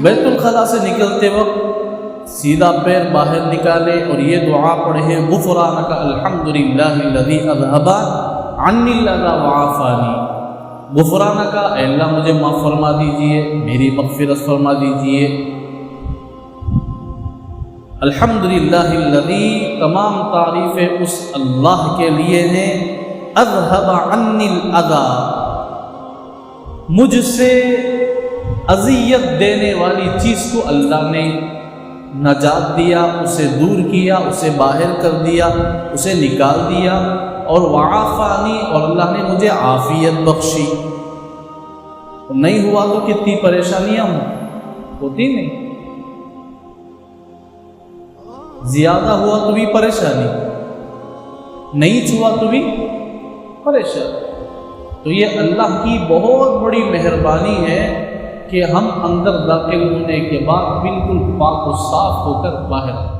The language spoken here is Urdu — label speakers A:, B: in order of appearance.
A: بیت الخلا سے نکلتے وقت سیدھا پیر باہر نکالے اور یہ دعا پڑھے، غفرانک الحمدللہ الذی اذھب عنی الاذی وعافانی۔ غفرانک، اے اللہ مجھے معاف فرما دیجئے، میری مغفرت فرما دیجئے۔ الحمدللہ الذی، تمام تعریفیں اس اللہ کے لیے ہیں، اذھب عنی الاذی، مجھ سے اذیت دینے والی چیز کو اللہ نے نجات دیا، اسے دور کیا، اسے باہر کر دیا، اسے نکال دیا، اور وعافانی، اور اللہ نے مجھے عافیت بخشی۔ نہیں ہوا تو کتنی پریشانیاں ہوتی نہیں، زیادہ ہوا تو بھی پریشانی، نہیں چھوا تو بھی پریشانی۔ تو یہ اللہ کی بہت بڑی مہربانی ہے کہ ہم اندر داخل ہونے کے بعد بالکل پاک و صاف ہو کر باہر